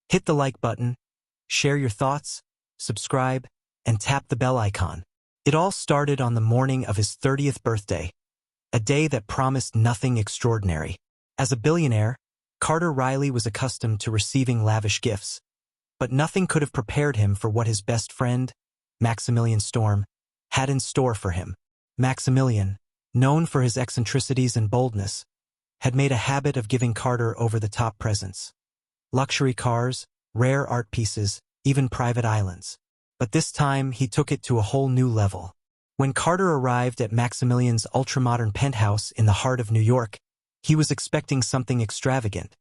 Hit the like button, share your thoughts, subscribe, and tap the bell icon. It all started on the morning of his 30th birthday, a day that promised nothing extraordinary. As a billionaire, Carter Riley was accustomed to receiving lavish gifts, but nothing could have prepared him for what his best friend, Maximilian Storm, had in store for him. Maximilian, known for his eccentricities and boldness, had made a habit of giving Carter over-the-top presents. Luxury cars, rare art pieces, even private islands. But this time, he took it to a whole new level. When Carter arrived at Maximilian's ultra-modern penthouse in the heart of New York, he was expecting something extravagant,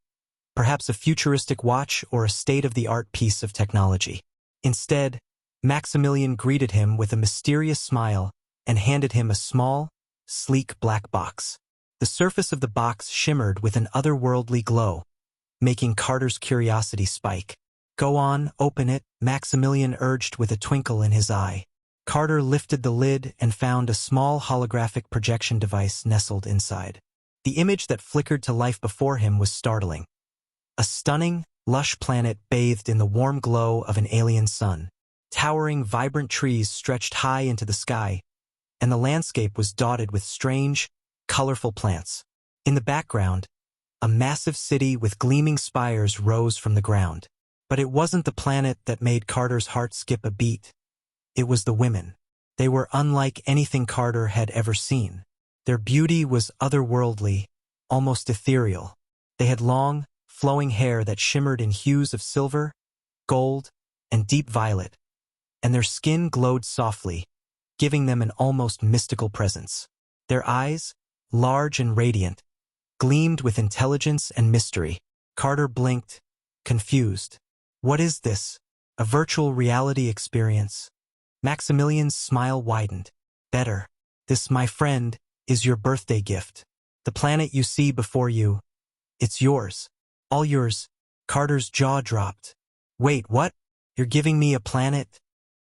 perhaps a futuristic watch or a state-of-the-art piece of technology. Instead, Maximilian greeted him with a mysterious smile and handed him a small, sleek black box. The surface of the box shimmered with an otherworldly glow, making Carter's curiosity spike. "Go on, open it," Maximilian urged with a twinkle in his eye. Carter lifted the lid and found a small holographic projection device nestled inside. The image that flickered to life before him was startling. A stunning, lush planet bathed in the warm glow of an alien sun. Towering, vibrant trees stretched high into the sky, and the landscape was dotted with strange, colorful plants. In the background, a massive city with gleaming spires rose from the ground. But it wasn't the planet that made Carter's heart skip a beat. It was the women. They were unlike anything Carter had ever seen. Their beauty was otherworldly, almost ethereal. They had long, flowing hair that shimmered in hues of silver, gold, and deep violet, and their skin glowed softly, giving them an almost mystical presence. Their eyes, large and radiant, gleamed with intelligence and mystery. Carter blinked, confused. What is this? A virtual reality experience? Maximilian's smile widened. Better. This, my friend, is your birthday gift. The planet you see before you. It's yours. All yours. Carter's jaw dropped. Wait, what? You're giving me a planet?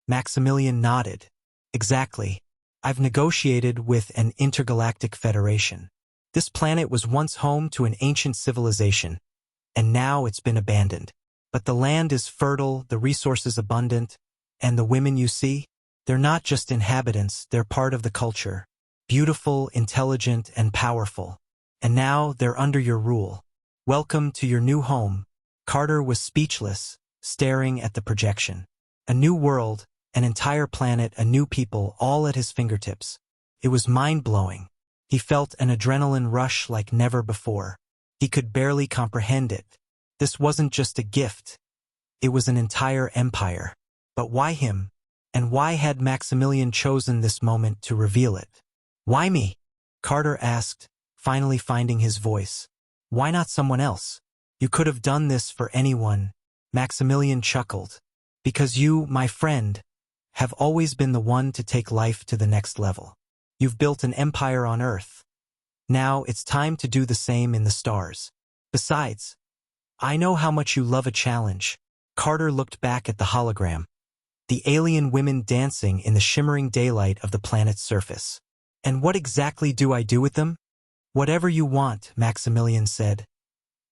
Maximilian nodded. Exactly. I've negotiated with an intergalactic federation. This planet was once home to an ancient civilization, and now it's been abandoned. But the land is fertile, the resources abundant, and the women you see, they're not just inhabitants, they're part of the culture. Beautiful, intelligent, and powerful. And now they're under your rule. Welcome to your new home. Carter was speechless, staring at the projection. A new world, an entire planet, a new people, all at his fingertips. It was mind-blowing. He felt an adrenaline rush like never before. He could barely comprehend it. This wasn't just a gift. It was an entire empire. But why him? And why had Maximilian chosen this moment to reveal it? Why me? Carter asked, finally finding his voice. Why not someone else? You could have done this for anyone. Maximilian chuckled. Because you, my friend, have always been the one to take life to the next level. You've built an empire on Earth. Now it's time to do the same in the stars. Besides, I know how much you love a challenge. Carter looked back at the hologram. The alien women dancing in the shimmering daylight of the planet's surface. And what exactly do I do with them? Whatever you want, Maximilian said.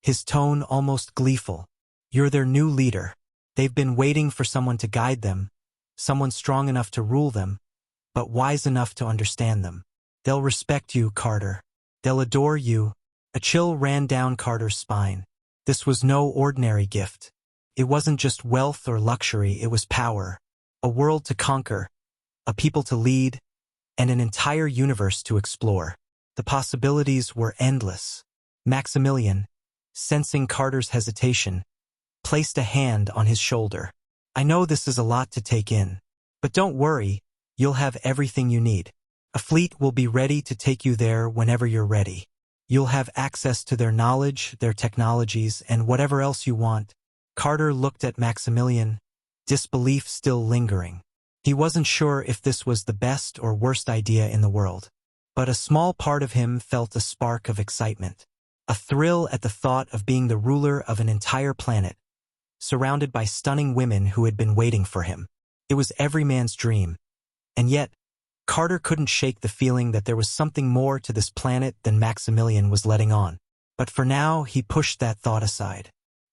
His tone almost gleeful. You're their new leader. They've been waiting for someone to guide them, someone strong enough to rule them, but wise enough to understand them. They'll respect you, Carter. They'll adore you. A chill ran down Carter's spine. This was no ordinary gift. It wasn't just wealth or luxury, it was power. A world to conquer, a people to lead, and an entire universe to explore. The possibilities were endless. Maximilian, sensing Carter's hesitation, placed a hand on his shoulder. I know this is a lot to take in, but don't worry, you'll have everything you need. A fleet will be ready to take you there whenever you're ready. You'll have access to their knowledge, their technologies, and whatever else you want. Carter looked at Maximilian, disbelief still lingering. He wasn't sure if this was the best or worst idea in the world, but a small part of him felt a spark of excitement, a thrill at the thought of being the ruler of an entire planet, surrounded by stunning women who had been waiting for him. It was every man's dream, and yet, Carter couldn't shake the feeling that there was something more to this planet than Maximilian was letting on. But for now, he pushed that thought aside.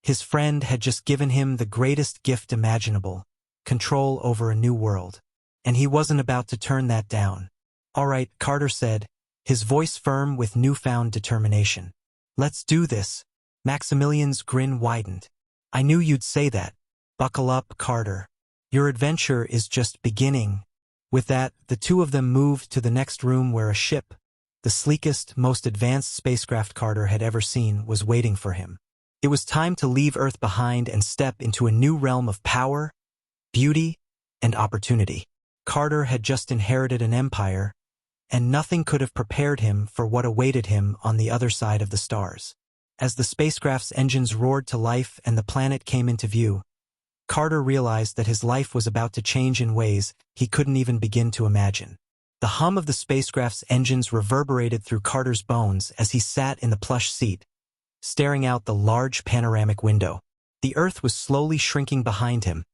His friend had just given him the greatest gift imaginable, control over a new world. And he wasn't about to turn that down. "All right," Carter said, his voice firm with newfound determination. "Let's do this." Maximilian's grin widened. "I knew you'd say that. Buckle up, Carter. Your adventure is just beginning." With that, the two of them moved to the next room where a ship, the sleekest, most advanced spacecraft Carter had ever seen, was waiting for him. It was time to leave Earth behind and step into a new realm of power, beauty, and opportunity. Carter had just inherited an empire, and nothing could have prepared him for what awaited him on the other side of the stars. As the spacecraft's engines roared to life and the planet came into view, Carter realized that his life was about to change in ways he couldn't even begin to imagine. The hum of the spacecraft's engines reverberated through Carter's bones as he sat in the plush seat, staring out the large panoramic window. The Earth was slowly shrinking behind him,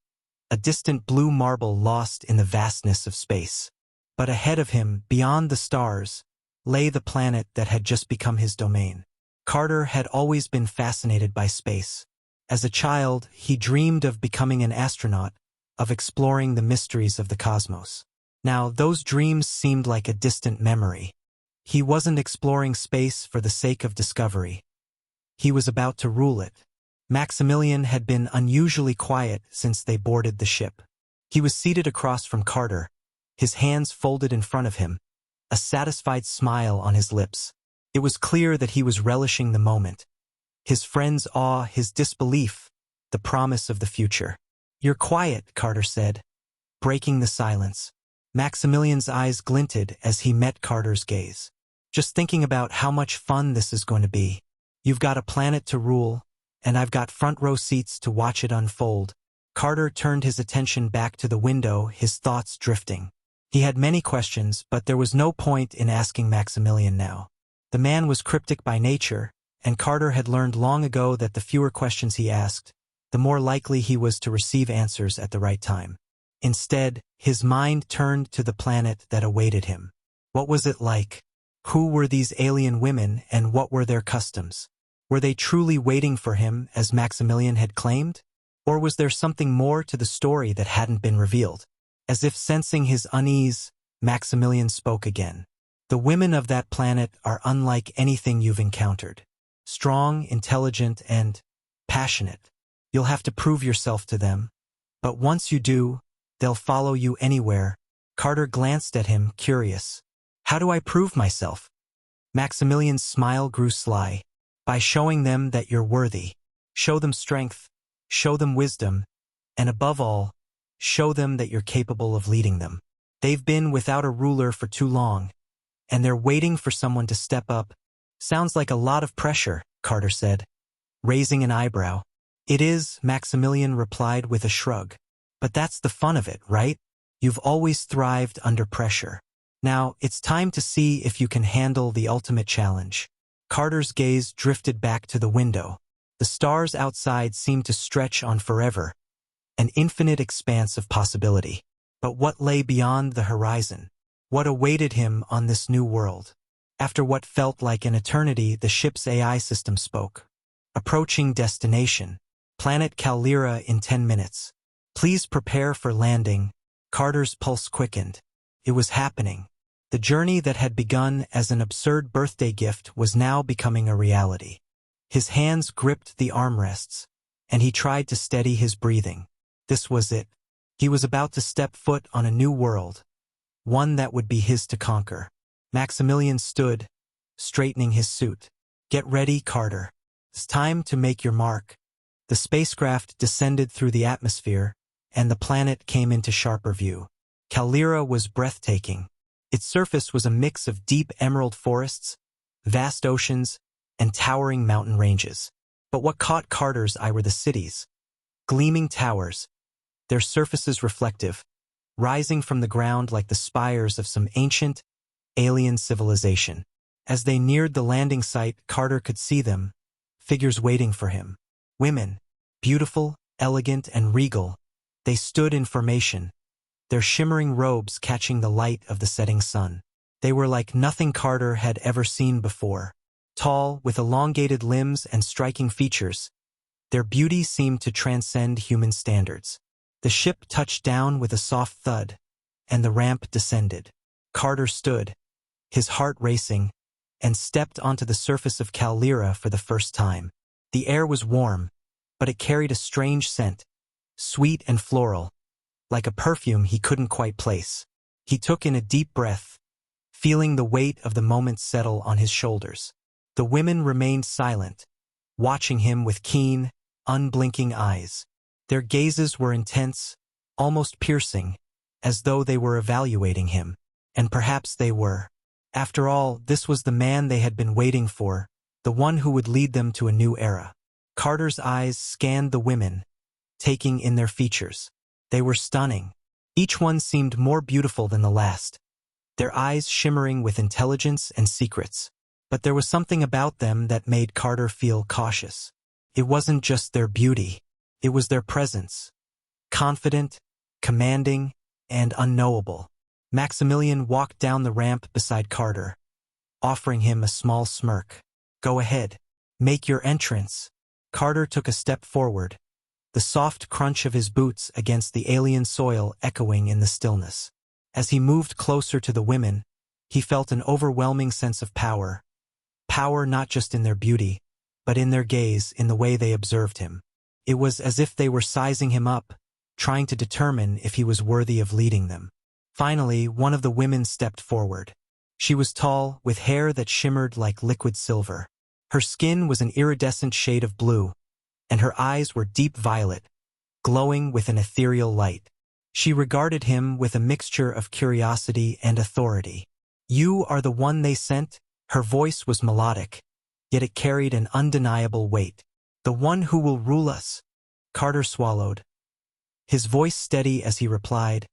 a distant blue marble lost in the vastness of space. But ahead of him, beyond the stars, lay the planet that had just become his domain. Carter had always been fascinated by space. As a child, he dreamed of becoming an astronaut, of exploring the mysteries of the cosmos. Now, those dreams seemed like a distant memory. He wasn't exploring space for the sake of discovery. He was about to rule it. Maximilian had been unusually quiet since they boarded the ship. He was seated across from Carter, his hands folded in front of him, a satisfied smile on his lips. It was clear that he was relishing the moment. His friend's awe, his disbelief, the promise of the future. "You're quiet," Carter said, breaking the silence. Maximilian's eyes glinted as he met Carter's gaze. "Just thinking about how much fun this is going to be. You've got a planet to rule, and I've got front row seats to watch it unfold." Carter turned his attention back to the window, his thoughts drifting. He had many questions, but there was no point in asking Maximilian now. The man was cryptic by nature, and Carter had learned long ago that the fewer questions he asked, the more likely he was to receive answers at the right time. Instead, his mind turned to the planet that awaited him. What was it like? Who were these alien women, and what were their customs? Were they truly waiting for him, as Maximilian had claimed? Or was there something more to the story that hadn't been revealed? As if sensing his unease, Maximilian spoke again. "The women of that planet are unlike anything you've encountered. Strong, intelligent, and passionate. You'll have to prove yourself to them. But once you do, they'll follow you anywhere." Carter glanced at him, curious. "How do I prove myself?" Maximilian's smile grew sly. "By showing them that you're worthy. Show them strength, show them wisdom, and above all, show them that you're capable of leading them. They've been without a ruler for too long, and they're waiting for someone to step up." "Sounds like a lot of pressure," Carter said, raising an eyebrow. "It is," Maximilian replied with a shrug. "But that's the fun of it, right? You've always thrived under pressure. Now, it's time to see if you can handle the ultimate challenge." Carter's gaze drifted back to the window. The stars outside seemed to stretch on forever, an infinite expanse of possibility. But what lay beyond the horizon? What awaited him on this new world? After what felt like an eternity, the ship's AI system spoke. "Approaching destination. Planet Calera in 10 minutes. Please prepare for landing." Carter's pulse quickened. It was happening. The journey that had begun as an absurd birthday gift was now becoming a reality. His hands gripped the armrests, and he tried to steady his breathing. This was it. He was about to step foot on a new world, one that would be his to conquer. Maximilian stood, straightening his suit. "Get ready, Carter. It's time to make your mark." The spacecraft descended through the atmosphere, and the planet came into sharper view. Calera was breathtaking. Its surface was a mix of deep emerald forests, vast oceans, and towering mountain ranges. But what caught Carter's eye were the cities. Gleaming towers, their surfaces reflective, rising from the ground like the spires of some ancient, alien civilization. As they neared the landing site, Carter could see them, figures waiting for him. Women, beautiful, elegant, and regal, they stood in formation, their shimmering robes catching the light of the setting sun. They were like nothing Carter had ever seen before. Tall, with elongated limbs and striking features, Their beauty seemed to transcend human standards. The ship touched down with a soft thud, and the ramp descended. Carter stood, his heart racing, and stepped onto the surface of Calera for the first time. The air was warm, but it carried a strange scent, sweet and floral, like a perfume he couldn't quite place. He took in a deep breath, feeling the weight of the moment settle on his shoulders. The women remained silent, watching him with keen, unblinking eyes. Their gazes were intense, almost piercing, as though they were evaluating him. And perhaps they were. After all, this was the man they had been waiting for, the one who would lead them to a new era. Carter's eyes scanned the women, taking in their features. They were stunning. Each one seemed more beautiful than the last, their eyes shimmering with intelligence and secrets. But there was something about them that made Carter feel cautious. It wasn't just their beauty, it was their presence. Confident, commanding, and unknowable. Maximilian walked down the ramp beside Carter, offering him a small smirk. "Go ahead. Make your entrance." Carter took a step forward, the soft crunch of his boots against the alien soil echoing in the stillness. As he moved closer to the women, he felt an overwhelming sense of power. Power not just in their beauty, but in their gaze, in the way they observed him. It was as if they were sizing him up, trying to determine if he was worthy of leading them. Finally, one of the women stepped forward. She was tall, with hair that shimmered like liquid silver. Her skin was an iridescent shade of blue, and her eyes were deep violet, glowing with an ethereal light. She regarded him with a mixture of curiosity and authority. "You are the one they sent?" Her voice was melodic, yet it carried an undeniable weight. "The one who will rule us?" Carter swallowed, his voice steady as he replied,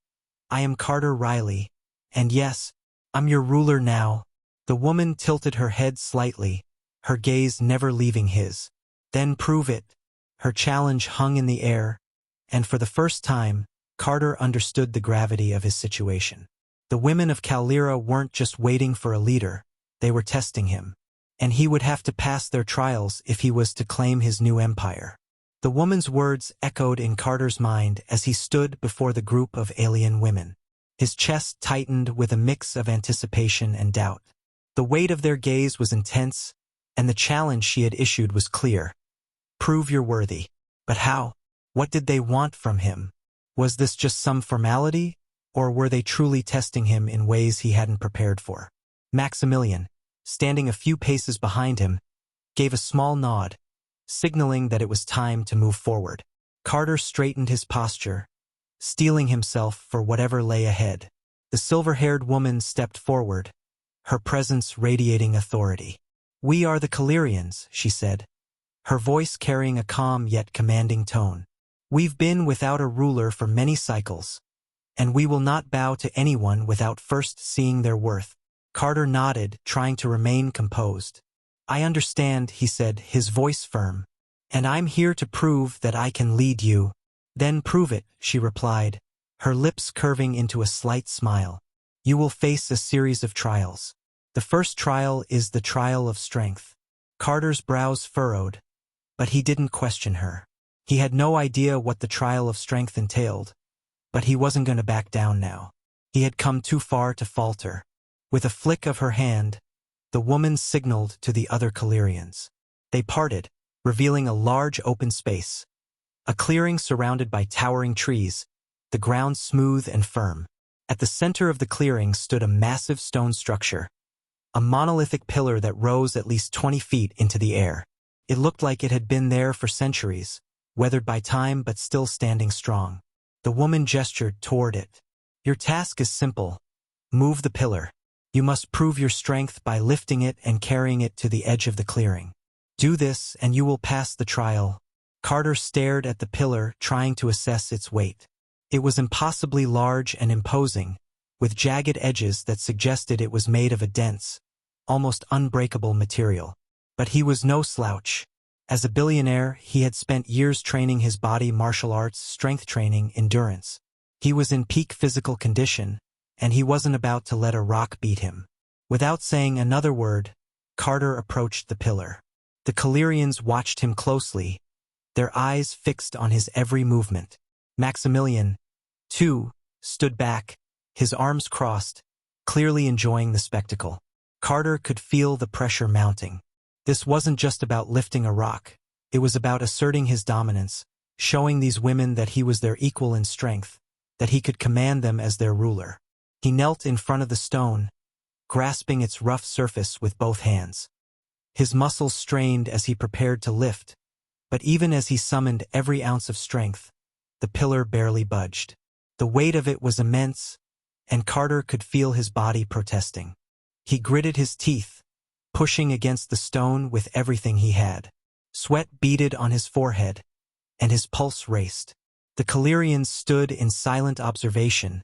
"I am Carter Riley, and yes, I'm your ruler now." The woman tilted her head slightly, her gaze never leaving his. "Then prove it." Her challenge hung in the air, and for the first time, Carter understood the gravity of his situation. The women of Calera weren't just waiting for a leader, they were testing him. And he would have to pass their trials if he was to claim his new empire. The woman's words echoed in Carter's mind as he stood before the group of alien women. His chest tightened with a mix of anticipation and doubt. The weight of their gaze was intense, and the challenge she had issued was clear. Prove you're worthy. But how? What did they want from him? Was this just some formality, or were they truly testing him in ways he hadn't prepared for? Maximilian, standing a few paces behind him, gave a small nod, signaling that it was time to move forward. Carter straightened his posture, steeling himself for whatever lay ahead. The silver-haired woman stepped forward, her presence radiating authority. "We are the Calerians," she said, her voice carrying a calm yet commanding tone. "We've been without a ruler for many cycles, and we will not bow to anyone without first seeing their worth." Carter nodded, trying to remain composed. "I understand," he said, his voice firm, "and I'm here to prove that I can lead you." "Then prove it," she replied, her lips curving into a slight smile. "You will face a series of trials. The first trial is the trial of strength." Carter's brows furrowed, but he didn't question her. He had no idea what the trial of strength entailed, but he wasn't going to back down now. He had come too far to falter. With a flick of her hand, the woman signaled to the other Calerians. They parted, revealing a large open space. A clearing surrounded by towering trees, the ground smooth and firm. At the center of the clearing stood a massive stone structure, a monolithic pillar that rose at least 20 feet into the air. It looked like it had been there for centuries, weathered by time but still standing strong. The woman gestured toward it. "Your task is simple. Move the pillar. You must prove your strength by lifting it and carrying it to the edge of the clearing. Do this and you will pass the trial." Carter stared at the pillar, trying to assess its weight. It was impossibly large and imposing, with jagged edges that suggested it was made of a dense, almost unbreakable material. But he was no slouch. As a billionaire, he had spent years training his body, martial arts, strength training, endurance. He was in peak physical condition, and he wasn't about to let a rock beat him. Without saying another word, Carter approached the pillar. The Calerians watched him closely, their eyes fixed on his every movement. Maximilian, too, stood back, his arms crossed, clearly enjoying the spectacle. Carter could feel the pressure mounting. This wasn't just about lifting a rock. It was about asserting his dominance, showing these women that he was their equal in strength, that he could command them as their ruler. He knelt in front of the stone, grasping its rough surface with both hands. His muscles strained as he prepared to lift, but even as he summoned every ounce of strength, the pillar barely budged. The weight of it was immense, and Carter could feel his body protesting. He gritted his teeth, pushing against the stone with everything he had. Sweat beaded on his forehead, and his pulse raced. The Calirians stood in silent observation,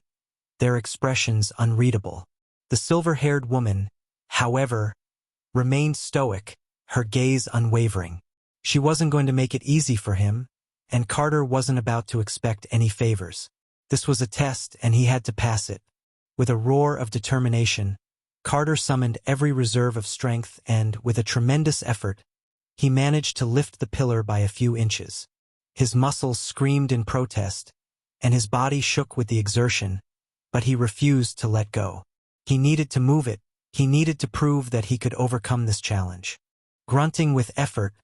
their expressions unreadable. The silver-haired woman, however, remained stoic, her gaze unwavering. She wasn't going to make it easy for him, and Carter wasn't about to expect any favors. This was a test, and he had to pass it. With a roar of determination, Carter summoned every reserve of strength and, with a tremendous effort, he managed to lift the pillar by a few inches. His muscles screamed in protest, and his body shook with the exertion, but he refused to let go. He needed to move it. He needed to prove that he could overcome this challenge. Grunting with effort,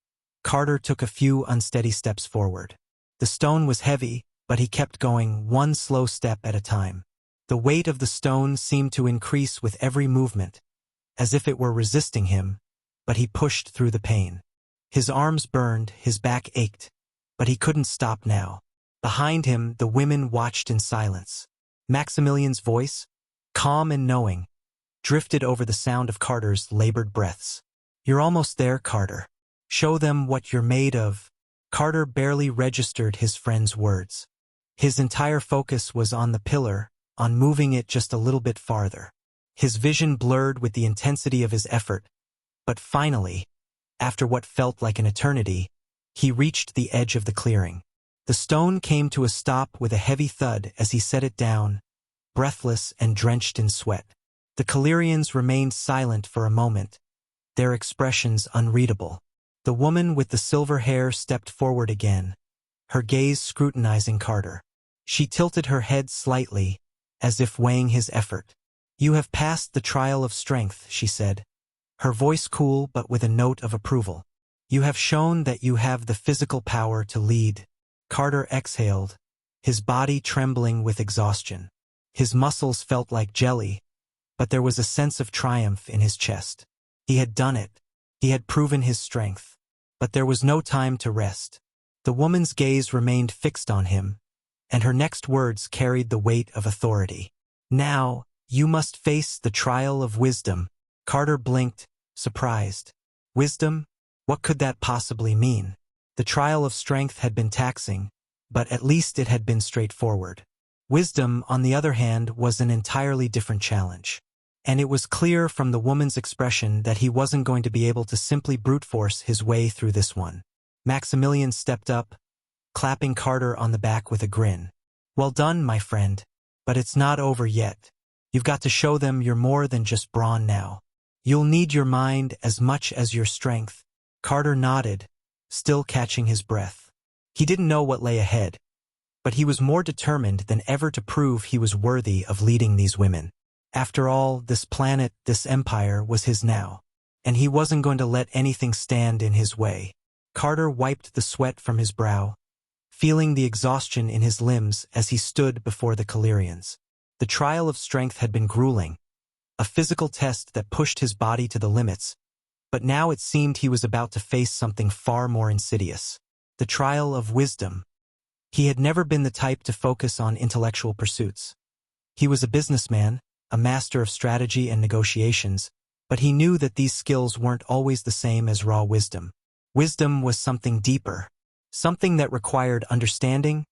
Carter took a few unsteady steps forward. The stone was heavy, but he kept going one slow step at a time. The weight of the stone seemed to increase with every movement, as if it were resisting him, but he pushed through the pain. His arms burned, his back ached, but he couldn't stop now. Behind him, the women watched in silence. Maximilian's voice, calm and knowing, drifted over the sound of Carter's labored breaths. "You're almost there, Carter. Show them what you're made of." Carter barely registered his friend's words. His entire focus was on the pillar, on moving it just a little bit farther. His vision blurred with the intensity of his effort, but finally, after what felt like an eternity, he reached the edge of the clearing. The stone came to a stop with a heavy thud as he set it down, breathless and drenched in sweat. The Calirians remained silent for a moment, their expressions unreadable. The woman with the silver hair stepped forward again, her gaze scrutinizing Carter. She tilted her head slightly, as if weighing his effort. "You have passed the trial of strength," she said, her voice cool but with a note of approval. "You have shown that you have the physical power to lead." Carter exhaled, his body trembling with exhaustion. His muscles felt like jelly, but there was a sense of triumph in his chest. He had done it. He had proven his strength. But there was no time to rest. The woman's gaze remained fixed on him, and her next words carried the weight of authority. "Now, you must face the trial of wisdom." Carter blinked, surprised. Wisdom? What could that possibly mean? The trial of strength had been taxing, but at least it had been straightforward. Wisdom, on the other hand, was an entirely different challenge. And it was clear from the woman's expression that he wasn't going to be able to simply brute force his way through this one. Maximilian stepped up, clapping Carter on the back with a grin. "Well done, my friend. But it's not over yet. You've got to show them you're more than just brawn now. You'll need your mind as much as your strength." Carter nodded, still catching his breath. He didn't know what lay ahead, but he was more determined than ever to prove he was worthy of leading these women. After all, this planet, this empire, was his now, and he wasn't going to let anything stand in his way. Carter wiped the sweat from his brow, feeling the exhaustion in his limbs as he stood before the Calirians. The trial of strength had been grueling, a physical test that pushed his body to the limits, but now it seemed he was about to face something far more insidious. The trial of wisdom. He had never been the type to focus on intellectual pursuits. He was a businessman, a master of strategy and negotiations, but he knew that these skills weren't always the same as raw wisdom. Wisdom was something deeper, something that required understanding,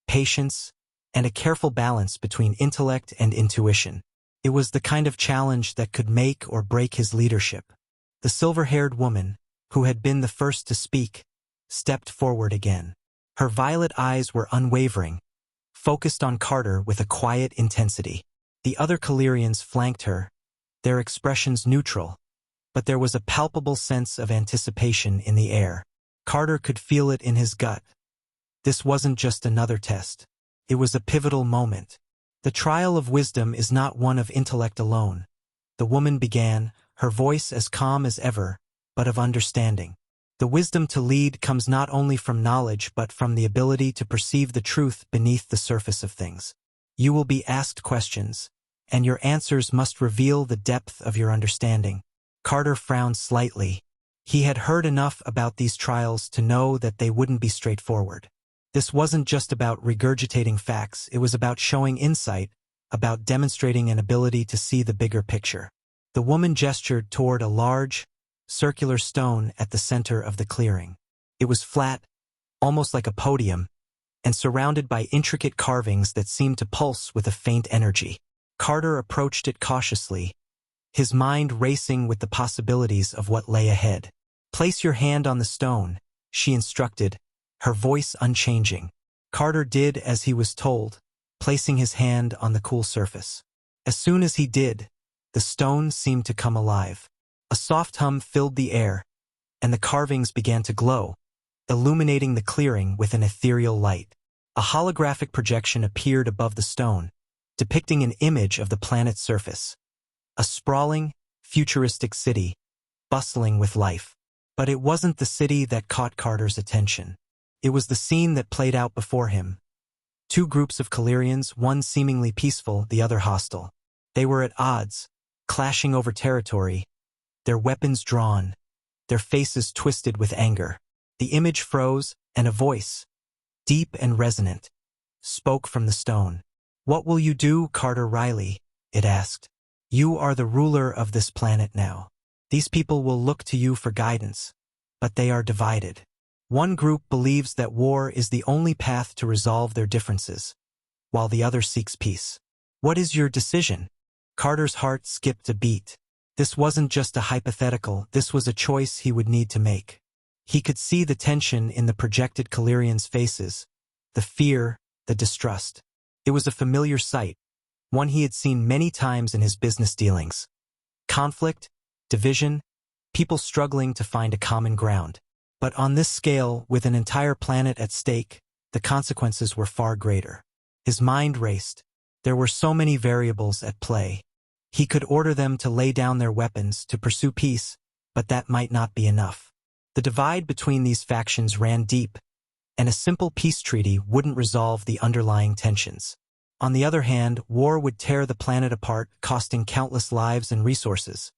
patience, and a careful balance between intellect and intuition. It was the kind of challenge that could make or break his leadership. The silver-haired woman, who had been the first to speak, stepped forward again. Her violet eyes were unwavering, focused on Carter with a quiet intensity. The other Calirians flanked her, their expressions neutral, but there was a palpable sense of anticipation in the air. Carter could feel it in his gut. This wasn't just another test. It was a pivotal moment. The trial of wisdom is not one of intellect alone. The woman began, her voice as calm as ever, but of understanding. The wisdom to lead comes not only from knowledge but from the ability to perceive the truth beneath the surface of things. You will be asked questions, and your answers must reveal the depth of your understanding. Carter frowned slightly. He had heard enough about these trials to know that they wouldn't be straightforward. This wasn't just about regurgitating facts, it was about showing insight, about demonstrating an ability to see the bigger picture. The woman gestured toward a large, circular stone at the center of the clearing. It was flat, almost like a podium, and surrounded by intricate carvings that seemed to pulse with a faint energy. Carter approached it cautiously, his mind racing with the possibilities of what lay ahead. "Place your hand on the stone," she instructed, her voice unchanging. Carter did as he was told, placing his hand on the cool surface. As soon as he did, the stone seemed to come alive. A soft hum filled the air, and the carvings began to glow, illuminating the clearing with an ethereal light. A holographic projection appeared above the stone, depicting an image of the planet's surface. A sprawling, futuristic city, bustling with life. But it wasn't the city that caught Carter's attention. It was the scene that played out before him. Two groups of Calirians, one seemingly peaceful, the other hostile. They were at odds, clashing over territory, their weapons drawn, their faces twisted with anger. The image froze, and a voice, deep and resonant, spoke from the stone. "What will you do, Carter Riley?" it asked. "You are the ruler of this planet now. These people will look to you for guidance, but they are divided. One group believes that war is the only path to resolve their differences, while the other seeks peace. What is your decision?" Carter's heart skipped a beat. This wasn't just a hypothetical, this was a choice he would need to make. He could see the tension in the projected Calirians' faces, the fear, the distrust. It was a familiar sight, one he had seen many times in his business dealings. Conflict, division, people struggling to find a common ground. But on this scale, with an entire planet at stake, the consequences were far greater. His mind raced. There were so many variables at play. He could order them to lay down their weapons to pursue peace, but that might not be enough. The divide between these factions ran deep, and a simple peace treaty wouldn't resolve the underlying tensions. On the other hand, war would tear the planet apart, costing countless lives and resources.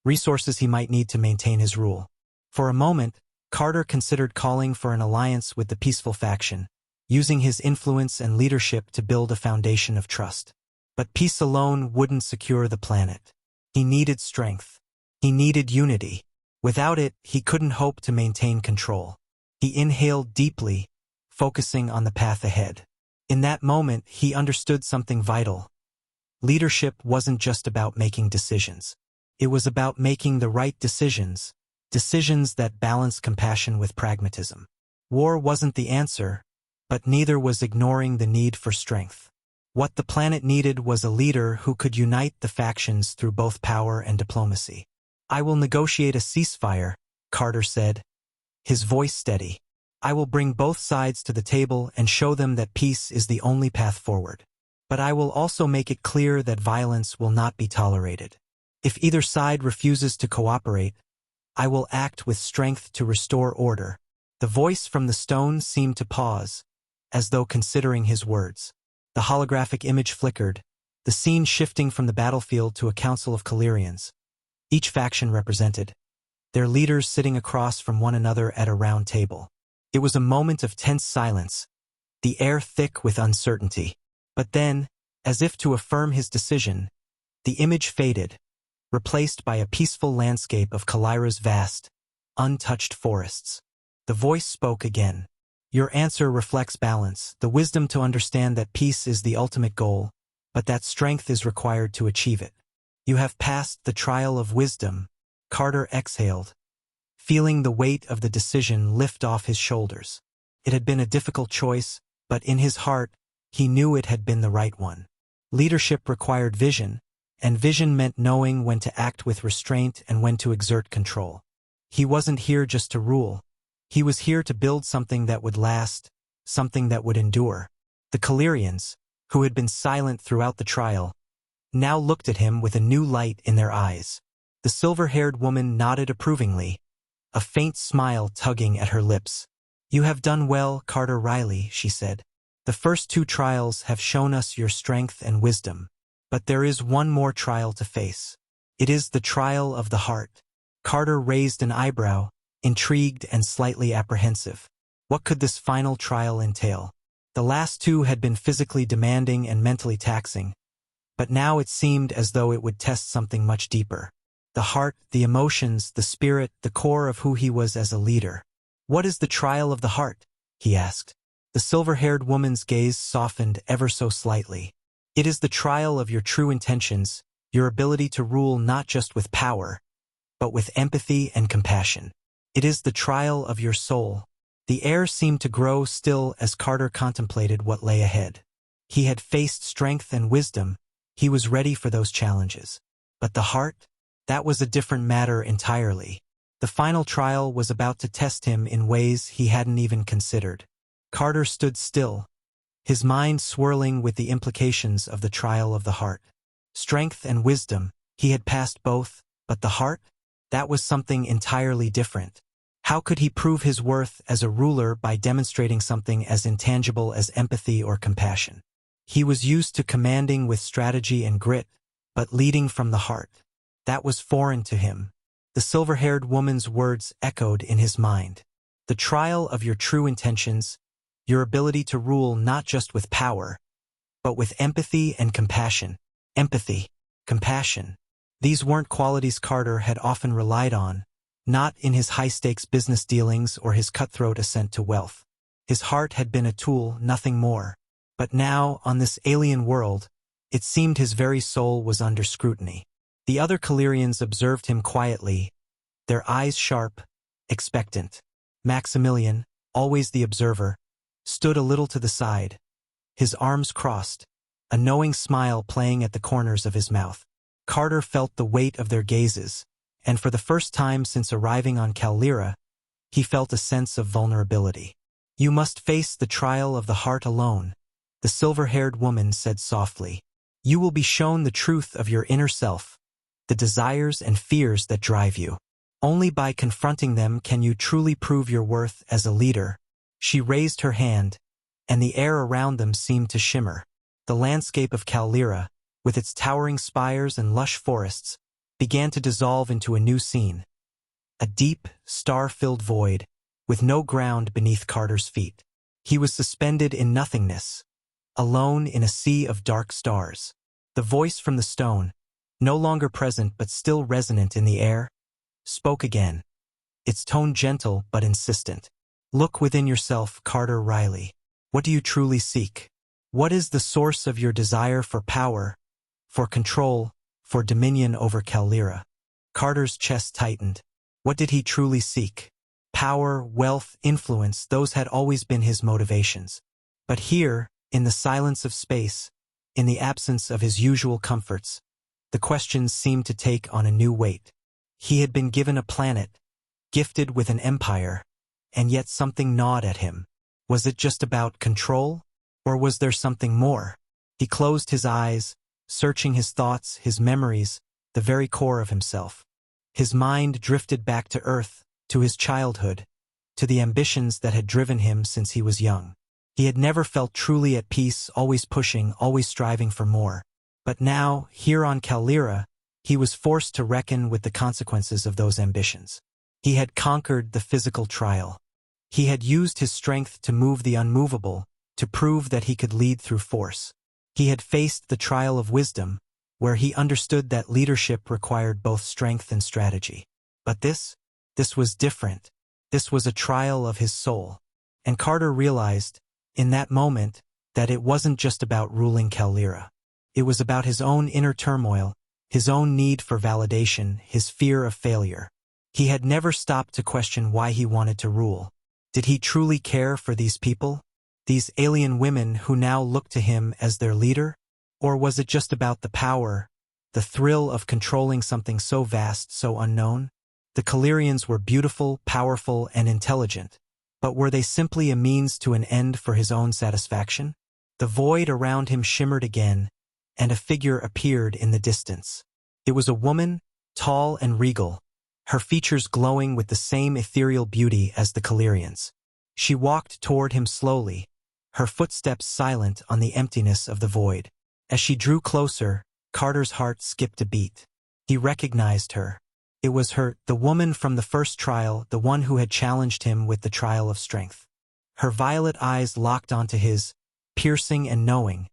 Resources he might need to maintain his rule. For a moment, Carter considered calling for an alliance with the peaceful faction, using his influence and leadership to build a foundation of trust. But peace alone wouldn't secure the planet. He needed strength. He needed unity. Without it, he couldn't hope to maintain control. He inhaled deeply, focusing on the path ahead. In that moment, he understood something vital. Leadership wasn't just about making decisions. It was about making the right decisions, decisions that balance compassion with pragmatism. War wasn't the answer, but neither was ignoring the need for strength. What the planet needed was a leader who could unite the factions through both power and diplomacy. "I will negotiate a ceasefire," Carter said, his voice steady. "I will bring both sides to the table and show them that peace is the only path forward. But I will also make it clear that violence will not be tolerated. If either side refuses to cooperate, I will act with strength to restore order." The voice from the stone seemed to pause, as though considering his words. The holographic image flickered, the scene shifting from the battlefield to a council of Calirians, each faction represented, their leaders sitting across from one another at a round table. It was a moment of tense silence, the air thick with uncertainty. But then, as if to affirm his decision, the image faded, replaced by a peaceful landscape of Calira's vast, untouched forests. The voice spoke again. "Your answer reflects balance, the wisdom to understand that peace is the ultimate goal, but that strength is required to achieve it. You have passed the trial of wisdom." Carter exhaled, feeling the weight of the decision lift off his shoulders. It had been a difficult choice, but in his heart, he knew it had been the right one. Leadership required vision, and vision meant knowing when to act with restraint and when to exert control. He wasn't here just to rule. He was here to build something that would last, something that would endure. The Calirians, who had been silent throughout the trial, now looked at him with a new light in their eyes. The silver-haired woman nodded approvingly, a faint smile tugging at her lips. "You have done well, Carter Riley," she said. "The first 2 trials have shown us your strength and wisdom. But there is one more trial to face. It is the trial of the heart." Carter raised an eyebrow, intrigued and slightly apprehensive. What could this final trial entail? The last 2 had been physically demanding and mentally taxing, but now it seemed as though it would test something much deeper. The heart, the emotions, the spirit, the core of who he was as a leader. "What is the trial of the heart?" he asked. The silver-haired woman's gaze softened ever so slightly. "It is the trial of your true intentions, your ability to rule not just with power, but with empathy and compassion. It is the trial of your soul." The air seemed to grow still as Carter contemplated what lay ahead. He had faced strength and wisdom. He was ready for those challenges. But the heart? That was a different matter entirely. The final trial was about to test him in ways he hadn't even considered. Carter stood still, his mind swirling with the implications of the trial of the heart. Strength and wisdom, he had passed both, but the heart? That was something entirely different. How could he prove his worth as a ruler by demonstrating something as intangible as empathy or compassion? He was used to commanding with strategy and grit, but leading from the heart. That was foreign to him. The silver-haired woman's words echoed in his mind. The trial of your true intentions, your ability to rule not just with power, but with empathy and compassion. Empathy, compassion. These weren't qualities Carter had often relied on, not in his high-stakes business dealings or his cutthroat ascent to wealth. His heart had been a tool, nothing more. But now, on this alien world, it seemed his very soul was under scrutiny. The other Calirians observed him quietly, their eyes sharp, expectant. Maximilian, always the observer, stood a little to the side, his arms crossed, a knowing smile playing at the corners of his mouth. Carter felt the weight of their gazes, and for the first time since arriving on Calira, he felt a sense of vulnerability. "You must face the trial of the heart alone," the silver-haired woman said softly. "You will be shown the truth of your inner self, the desires and fears that drive you. Only by confronting them can you truly prove your worth as a leader." She raised her hand, and the air around them seemed to shimmer. The landscape of Calira, with its towering spires and lush forests, began to dissolve into a new scene. A deep, star-filled void, with no ground beneath Carter's feet. He was suspended in nothingness, alone in a sea of dark stars. The voice from the stone, no longer present but still resonant in the air, spoke again, its tone gentle but insistent. "Look within yourself, Carter Riley. What do you truly seek? What is the source of your desire for power, for control, for dominion over Calira?" Carter's chest tightened. What did he truly seek? Power, wealth, influence, those had always been his motivations. But here, in the silence of space, in the absence of his usual comforts, the questions seemed to take on a new weight. He had been given a planet, gifted with an empire, and yet something gnawed at him. Was it just about control? Or was there something more? He closed his eyes, searching his thoughts, his memories, the very core of himself. His mind drifted back to Earth, to his childhood, to the ambitions that had driven him since he was young. He had never felt truly at peace, always pushing, always striving for more. But now, here on Calira, he was forced to reckon with the consequences of those ambitions. He had conquered the physical trial. He had used his strength to move the unmovable, to prove that he could lead through force. He had faced the trial of wisdom, where he understood that leadership required both strength and strategy. But this was different. This was a trial of his soul. And Carter realized, in that moment, that it wasn't just about ruling Calira. It was about his own inner turmoil, his own need for validation, his fear of failure. He had never stopped to question why he wanted to rule. Did he truly care for these people? These alien women who now looked to him as their leader? Or was it just about the power, the thrill of controlling something so vast, so unknown? The Calirians were beautiful, powerful, and intelligent, But were they simply a means to an end for his own satisfaction? The void around him shimmered again, and a figure appeared in the distance. It was a woman, tall and regal, her features glowing with the same ethereal beauty as the Calirians. She walked toward him slowly, her footsteps silent on the emptiness of the void. As she drew closer, Carter's heart skipped a beat. He recognized her. It was her, the woman from the first trial, the one who had challenged him with the trial of strength. Her violet eyes locked onto his, piercing and knowing,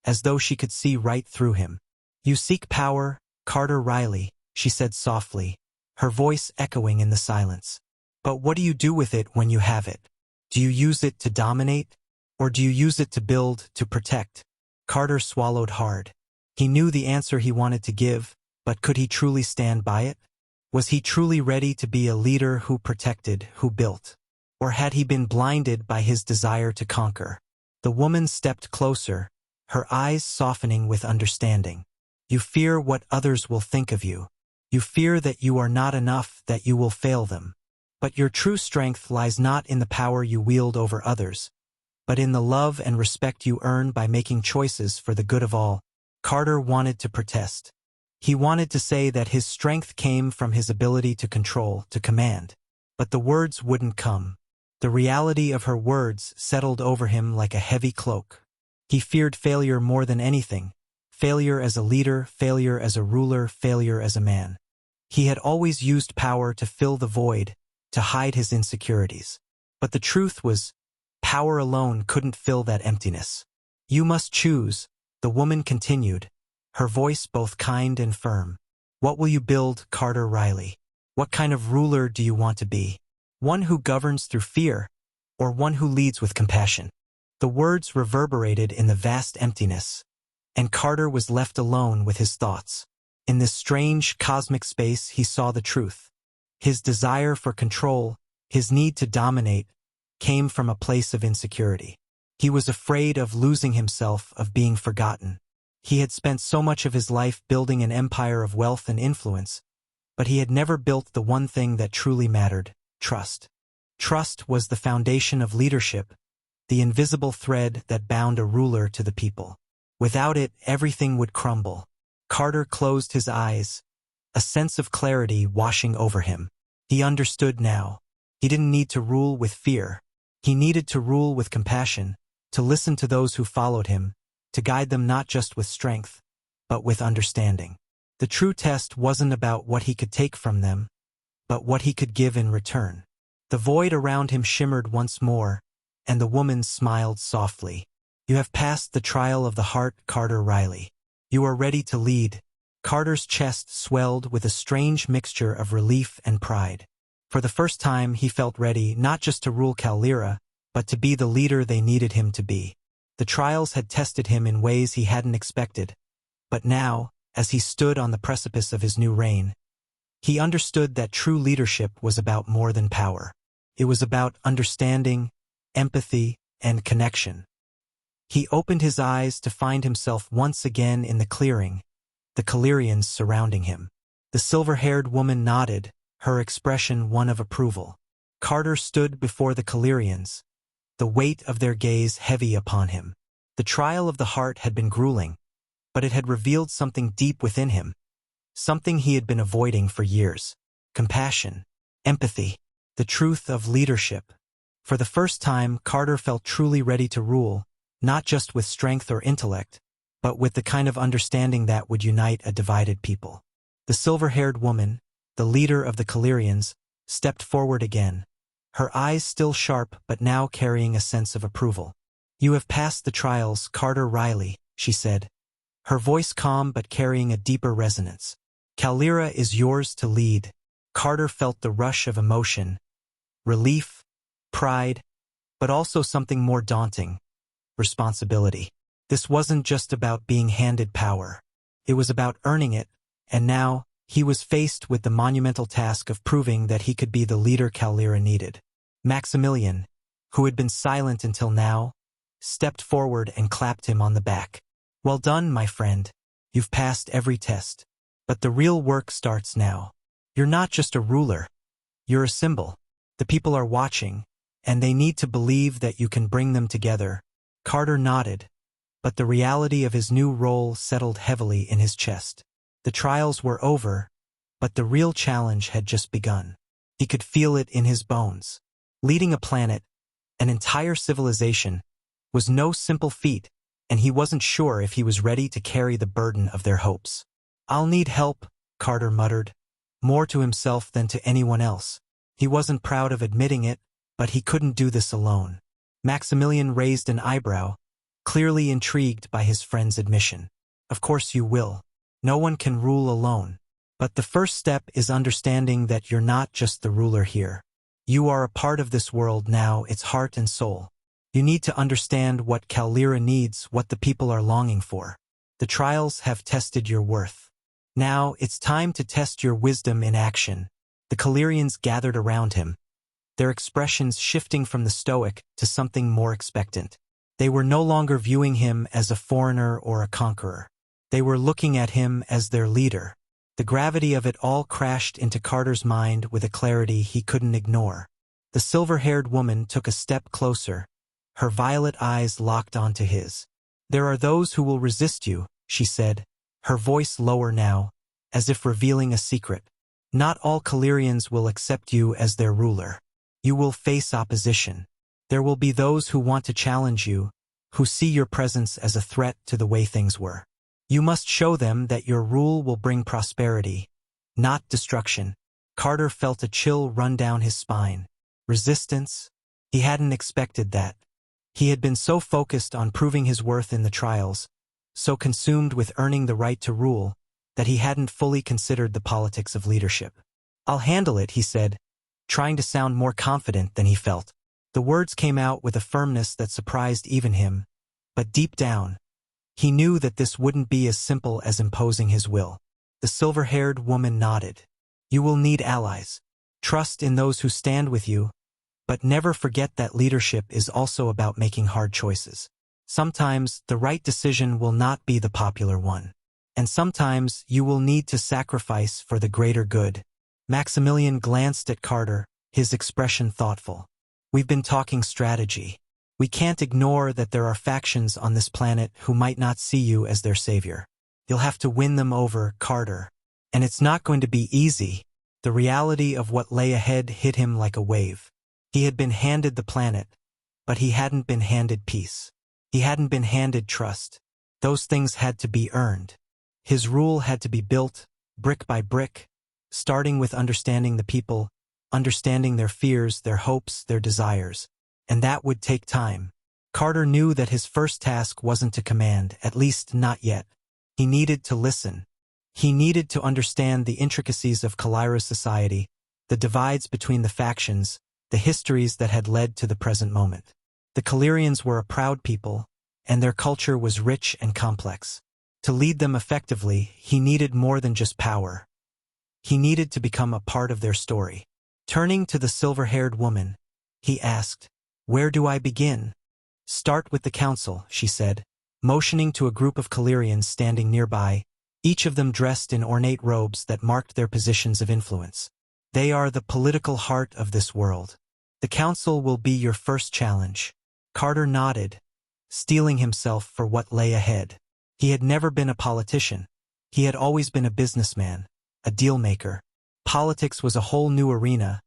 as though she could see right through him. "You seek power, Carter Riley," she said softly, her voice echoing in the silence. "But what do you do with it when you have it? Do you use it to dominate? Or do you use it to build, to protect?" Carter swallowed hard. He knew the answer he wanted to give, but could he truly stand by it? Was he truly ready to be a leader who protected, who built? Or had he been blinded by his desire to conquer? The woman stepped closer, her eyes softening with understanding. "You fear what others will think of you. You fear that you are not enough, that you will fail them. But your true strength lies not in the power you wield over others, but in the love and respect you earn by making choices for the good of all." Carter wanted to protest. He wanted to say that his strength came from his ability to control, to command. But the words wouldn't come. The reality of her words settled over him like a heavy cloak. He feared failure more than anything. Failure as a leader, failure as a ruler, failure as a man. He had always used power to fill the void, to hide his insecurities. But the truth was, power alone couldn't fill that emptiness. "You must choose," the woman continued, her voice both kind and firm. "What will you build, Carter Riley? What kind of ruler do you want to be? One who governs through fear, or one who leads with compassion?" The words reverberated in the vast emptiness, and Carter was left alone with his thoughts. In this strange cosmic space he saw the truth. His desire for control, his need to dominate, came from a place of insecurity. He was afraid of losing himself, of being forgotten. He had spent so much of his life building an empire of wealth and influence, but he had never built the one thing that truly mattered: trust. Trust was the foundation of leadership, the invisible thread that bound a ruler to the people. Without it, everything would crumble. Carter closed his eyes, a sense of clarity washing over him. He understood now. He didn't need to rule with fear. He needed to rule with compassion, to listen to those who followed him, to guide them not just with strength, but with understanding. The true test wasn't about what he could take from them, but what he could give in return. The void around him shimmered once more, and the woman smiled softly. "You have passed the trial of the heart, Carter Riley. You are ready to lead." Carter's chest swelled with a strange mixture of relief and pride. For the first time he felt ready not just to rule Calira, but to be the leader they needed him to be. The trials had tested him in ways he hadn't expected, but now, as he stood on the precipice of his new reign, he understood that true leadership was about more than power. It was about understanding, empathy, and connection. He opened his eyes to find himself once again in the clearing, the Calirians surrounding him. The silver-haired woman nodded, her expression one of approval. Carter stood before the Calirians, the weight of their gaze heavy upon him. The trial of the heart had been grueling, but it had revealed something deep within him, something he had been avoiding for years: compassion, empathy, the truth of leadership. For the first time, Carter felt truly ready to rule, not just with strength or intellect, but with the kind of understanding that would unite a divided people. The silver-haired woman, the leader of the Calirians, stepped forward again, her eyes still sharp but now carrying a sense of approval. "You have passed the trials, Carter Riley," she said, her voice calm but carrying a deeper resonance. "Calira is yours to lead." Carter felt the rush of emotion, relief, pride, but also something more daunting: responsibility. This wasn't just about being handed power. It was about earning it, and now, he was faced with the monumental task of proving that he could be the leader Calira needed. Maximilian, who had been silent until now, stepped forward and clapped him on the back. "Well done, my friend. You've passed every test. But the real work starts now. You're not just a ruler. You're a symbol. The people are watching, and they need to believe that you can bring them together. Carter nodded, but the reality of his new role settled heavily in his chest. The trials were over, but the real challenge had just begun. He could feel it in his bones. Leading a planet, an entire civilization, was no simple feat, and he wasn't sure if he was ready to carry the burden of their hopes. "I'll need help," Carter muttered, more to himself than to anyone else. He wasn't proud of admitting it, but he couldn't do this alone. Maximilian raised an eyebrow, clearly intrigued by his friend's admission. "Of course you will. No one can rule alone. But the first step is understanding that you're not just the ruler here. You are a part of this world now, its heart and soul. You need to understand what Kalira needs, what the people are longing for. The trials have tested your worth. Now it's time to test your wisdom in action." The Kalirians gathered around him, their expressions shifting from the stoic to something more expectant. They were no longer viewing him as a foreigner or a conqueror. They were looking at him as their leader. The gravity of it all crashed into Carter's mind with a clarity he couldn't ignore. The silver-haired woman took a step closer, her violet eyes locked onto his. "There are those who will resist you," she said, her voice lower now, as if revealing a secret. "Not all Kalirians will accept you as their ruler. You will face opposition. There will be those who want to challenge you, who see your presence as a threat to the way things were. You must show them that your rule will bring prosperity, not destruction." Carter felt a chill run down his spine. Resistance? He hadn't expected that. He had been so focused on proving his worth in the trials, so consumed with earning the right to rule, that he hadn't fully considered the politics of leadership. "I'll handle it," he said, trying to sound more confident than he felt. The words came out with a firmness that surprised even him, but deep down, he knew that this wouldn't be as simple as imposing his will. The silver-haired woman nodded. "You will need allies. Trust in those who stand with you, but never forget that leadership is also about making hard choices. Sometimes the right decision will not be the popular one, and sometimes you will need to sacrifice for the greater good." Maximilian glanced at Carter, his expression thoughtful. "We've been talking strategy. We can't ignore that there are factions on this planet who might not see you as their savior. You'll have to win them over, Carter. And it's not going to be easy." The reality of what lay ahead hit him like a wave. He had been handed the planet, but he hadn't been handed peace. He hadn't been handed trust. Those things had to be earned. His rule had to be built, brick by brick, starting with understanding the people, understanding their fears, their hopes, their desires. And that would take time. Carter knew that his first task wasn't to command, at least not yet. He needed to listen. He needed to understand the intricacies of Kalira's society, the divides between the factions, the histories that had led to the present moment. The Kalirians were a proud people, and their culture was rich and complex. To lead them effectively, he needed more than just power. He needed to become a part of their story. Turning to the silver-haired woman, he asked, "Where do I begin?" "Start with the council," she said, motioning to a group of Kalirians standing nearby, each of them dressed in ornate robes that marked their positions of influence. "They are the political heart of this world. The council will be your first challenge." Carter nodded, steeling himself for what lay ahead. He had never been a politician. He had always been a businessman, a deal-maker. Politics was a whole new arena,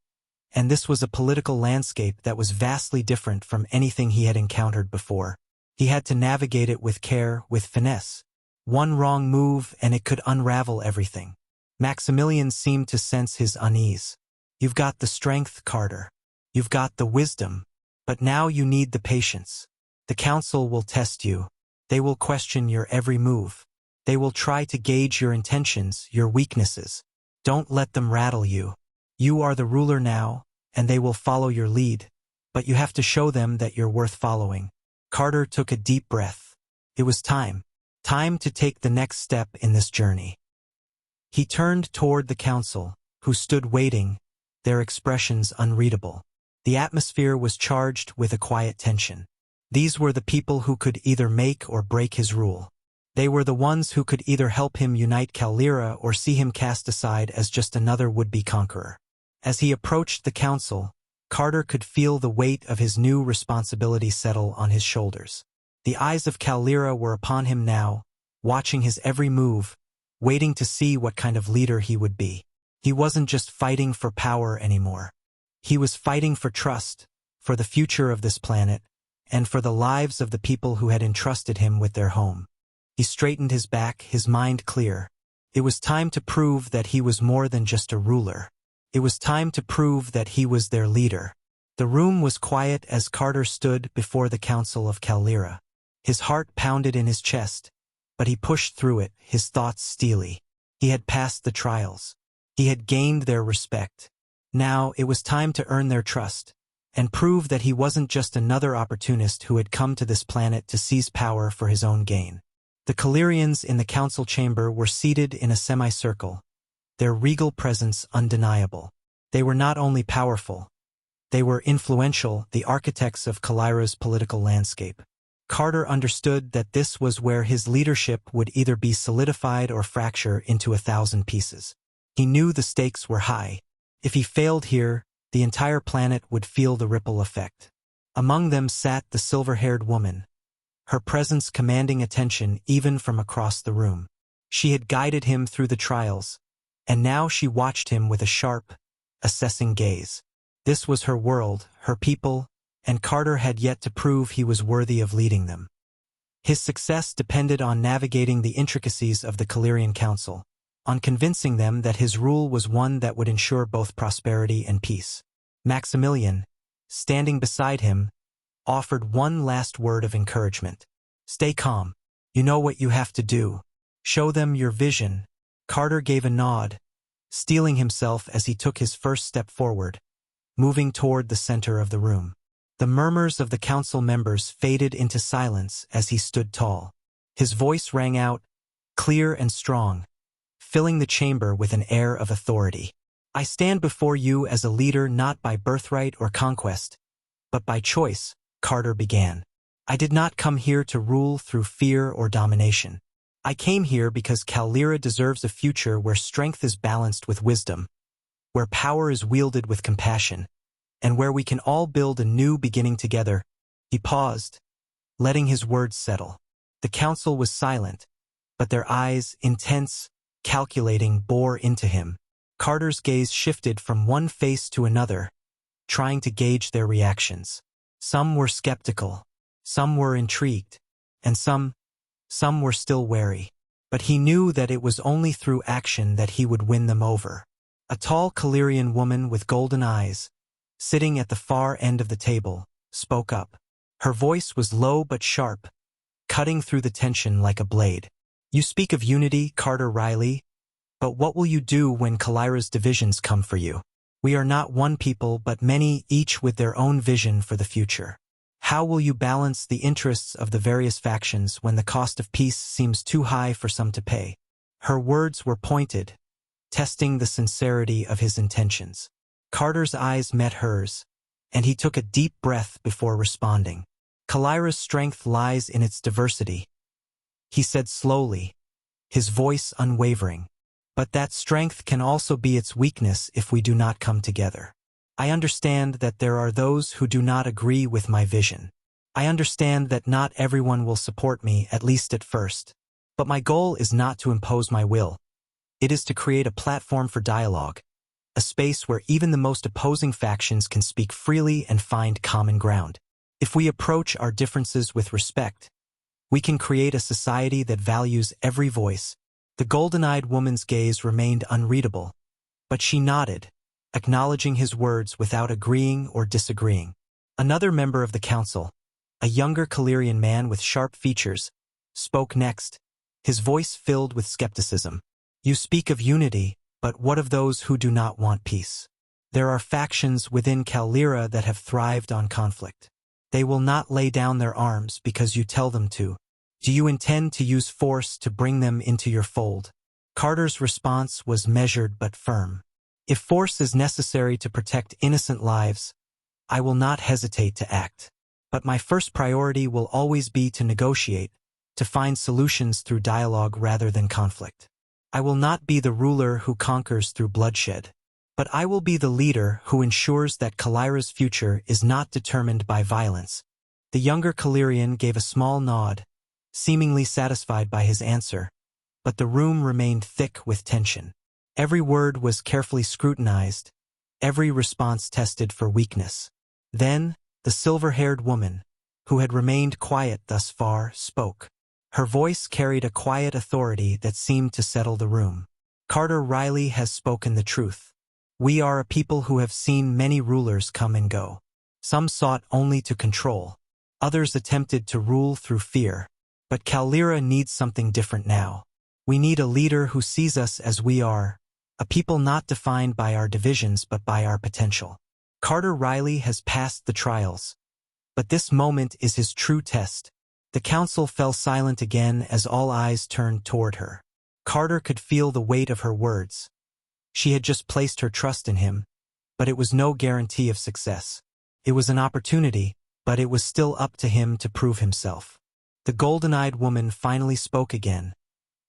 and this was a political landscape that was vastly different from anything he had encountered before. He had to navigate it with care, with finesse. One wrong move and it could unravel everything. Maximilian seemed to sense his unease. "You've got the strength, Carter. You've got the wisdom. But now you need the patience. The council will test you. They will question your every move. They will try to gauge your intentions, your weaknesses. Don't let them rattle you. You are the ruler now, and they will follow your lead, but you have to show them that you're worth following." Carter took a deep breath. It was time. Time to take the next step in this journey. He turned toward the council, who stood waiting, their expressions unreadable. The atmosphere was charged with a quiet tension. These were the people who could either make or break his rule. They were the ones who could either help him unite Kalira or see him cast aside as just another would-be conqueror. As he approached the council, Carter could feel the weight of his new responsibility settle on his shoulders. The eyes of Kalira were upon him now, watching his every move, waiting to see what kind of leader he would be. He wasn't just fighting for power anymore. He was fighting for trust, for the future of this planet, and for the lives of the people who had entrusted him with their home. He straightened his back, his mind clear. It was time to prove that he was more than just a ruler. It was time to prove that he was their leader. The room was quiet as Carter stood before the Council of Kalira. His heart pounded in his chest, but he pushed through it, his thoughts steely. He had passed the trials. He had gained their respect. Now it was time to earn their trust, and prove that he wasn't just another opportunist who had come to this planet to seize power for his own gain. The Kalirians in the council chamber were seated in a semicircle, their regal presence undeniable. They were not only powerful, they were influential, the architects of Kalira's political landscape. Carter understood that this was where his leadership would either be solidified or fracture into 1,000 pieces. He knew the stakes were high. If he failed here, the entire planet would feel the ripple effect. Among them sat the silver-haired woman, her presence commanding attention even from across the room. She had guided him through the trials, and now she watched him with a sharp, assessing gaze. This was her world, her people, and Carter had yet to prove he was worthy of leading them. His success depended on navigating the intricacies of the Kalirian Council, on convincing them that his rule was one that would ensure both prosperity and peace. Maximilian, standing beside him, offered one last word of encouragement. "Stay calm. You know what you have to do. Show them your vision." Carter gave a nod, steeling himself as he took his first step forward, moving toward the center of the room. The murmurs of the council members faded into silence as he stood tall. His voice rang out, clear and strong, filling the chamber with an air of authority. "I stand before you as a leader not by birthright or conquest, but by choice," Carter began. "I did not come here to rule through fear or domination. I came here because Kalira deserves a future where strength is balanced with wisdom, where power is wielded with compassion, and where we can all build a new beginning together." He paused, letting his words settle. The council was silent, but their eyes, intense, calculating, bore into him. Carter's gaze shifted from one face to another, trying to gauge their reactions. Some were skeptical, some were intrigued, and some were still wary. But he knew that it was only through action that he would win them over. A tall Kalirian woman with golden eyes, sitting at the far end of the table, spoke up. Her voice was low but sharp, cutting through the tension like a blade. "You speak of unity, Carter Riley, but what will you do when Kalira's divisions come for you? We are not one people but many, each with their own vision for the future. How will you balance the interests of the various factions when the cost of peace seems too high for some to pay?" Her words were pointed, testing the sincerity of his intentions. Carter's eyes met hers, and he took a deep breath before responding. "Kalira's strength lies in its diversity," he said slowly, his voice unwavering. "But that strength can also be its weakness if we do not come together. I understand that there are those who do not agree with my vision. I understand that not everyone will support me, at least at first. But my goal is not to impose my will. It is to create a platform for dialogue, a space where even the most opposing factions can speak freely and find common ground. If we approach our differences with respect, we can create a society that values every voice." The golden-eyed woman's gaze remained unreadable, but she nodded, acknowledging his words without agreeing or disagreeing. Another member of the council, a younger Kalirian man with sharp features, spoke next, his voice filled with skepticism. "You speak of unity, but what of those who do not want peace? There are factions within Kalira that have thrived on conflict. They will not lay down their arms because you tell them to. Do you intend to use force to bring them into your fold?" Carter's response was measured but firm. "If force is necessary to protect innocent lives, I will not hesitate to act. But my first priority will always be to negotiate, to find solutions through dialogue rather than conflict. I will not be the ruler who conquers through bloodshed." But I will be the leader who ensures that Kalira's future is not determined by violence. The younger Kalirian gave a small nod, seemingly satisfied by his answer, but the room remained thick with tension. Every word was carefully scrutinized, every response tested for weakness. Then, the silver-haired woman, who had remained quiet thus far, spoke. Her voice carried a quiet authority that seemed to settle the room. Carter Riley has spoken the truth. We are a people who have seen many rulers come and go. Some sought only to control. Others attempted to rule through fear. But Kalira needs something different now. We need a leader who sees us as we are, a people not defined by our divisions but by our potential. Carter Riley has passed the trials. But this moment is his true test. The council fell silent again as all eyes turned toward her. Carter could feel the weight of her words. She had just placed her trust in him, but it was no guarantee of success. It was an opportunity, but it was still up to him to prove himself. The golden-eyed woman finally spoke again,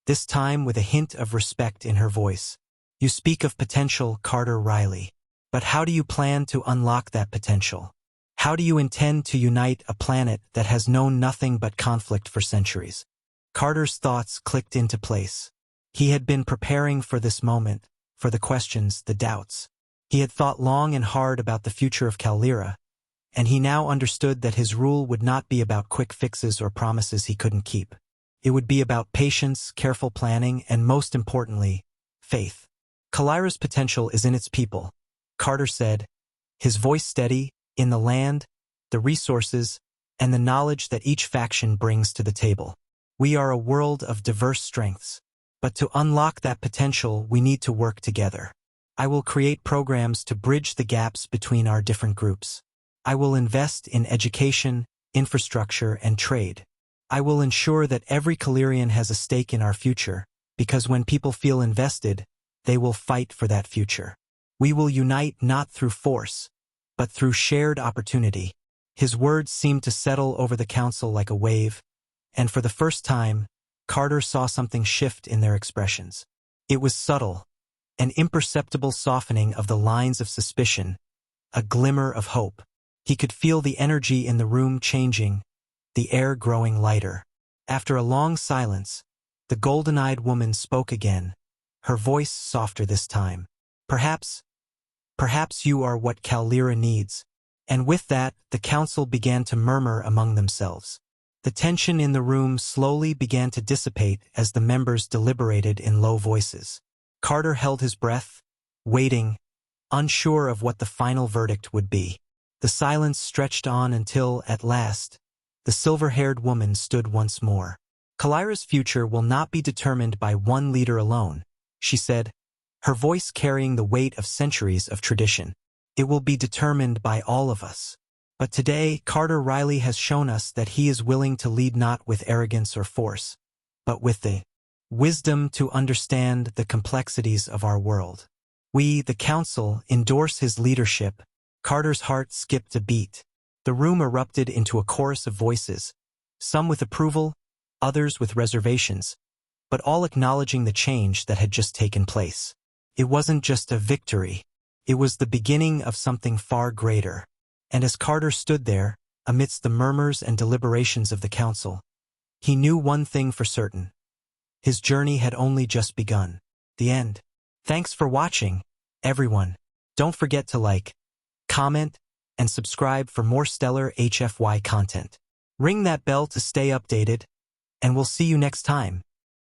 this time with a hint of respect in her voice. You speak of potential, Carter Riley. But how do you plan to unlock that potential? How do you intend to unite a planet that has known nothing but conflict for centuries? Carter's thoughts clicked into place. He had been preparing for this moment, for the questions, the doubts. He had thought long and hard about the future of Kalira, and he now understood that his rule would not be about quick fixes or promises he couldn't keep. It would be about patience, careful planning, and most importantly, faith. Kalira's potential is in its people, Carter said, his voice steady, in the land, the resources, and the knowledge that each faction brings to the table. We are a world of diverse strengths, but to unlock that potential we need to work together. I will create programs to bridge the gaps between our different groups. I will invest in education, infrastructure, and trade. I will ensure that every Kalirian has a stake in our future, because when people feel invested, they will fight for that future. We will unite not through force, but through shared opportunity. His words seemed to settle over the council like a wave, and for the first time, Carter saw something shift in their expressions. It was subtle, an imperceptible softening of the lines of suspicion, a glimmer of hope. He could feel the energy in the room changing, the air growing lighter. After a long silence, the golden-eyed woman spoke again, her voice softer this time. Perhaps you are what Kalira needs. And with that, the council began to murmur among themselves. The tension in the room slowly began to dissipate as the members deliberated in low voices. Carter held his breath, waiting, unsure of what the final verdict would be. The silence stretched on until, at last, the silver-haired woman stood once more. Kalira's future will not be determined by one leader alone, she said, her voice carrying the weight of centuries of tradition. It will be determined by all of us. But today, Carter Riley has shown us that he is willing to lead not with arrogance or force, but with the wisdom to understand the complexities of our world. We, the council, endorse his leadership. Carter's heart skipped a beat. The room erupted into a chorus of voices, some with approval, others with reservations, but all acknowledging the change that had just taken place. It wasn't just a victory. It was the beginning of something far greater. And as Carter stood there, amidst the murmurs and deliberations of the council, he knew one thing for certain. His journey had only just begun. The end. Thanks for watching, everyone. Don't forget to like, comment, and subscribe for more stellar HFY content. Ring that bell to stay updated, and we'll see you next time.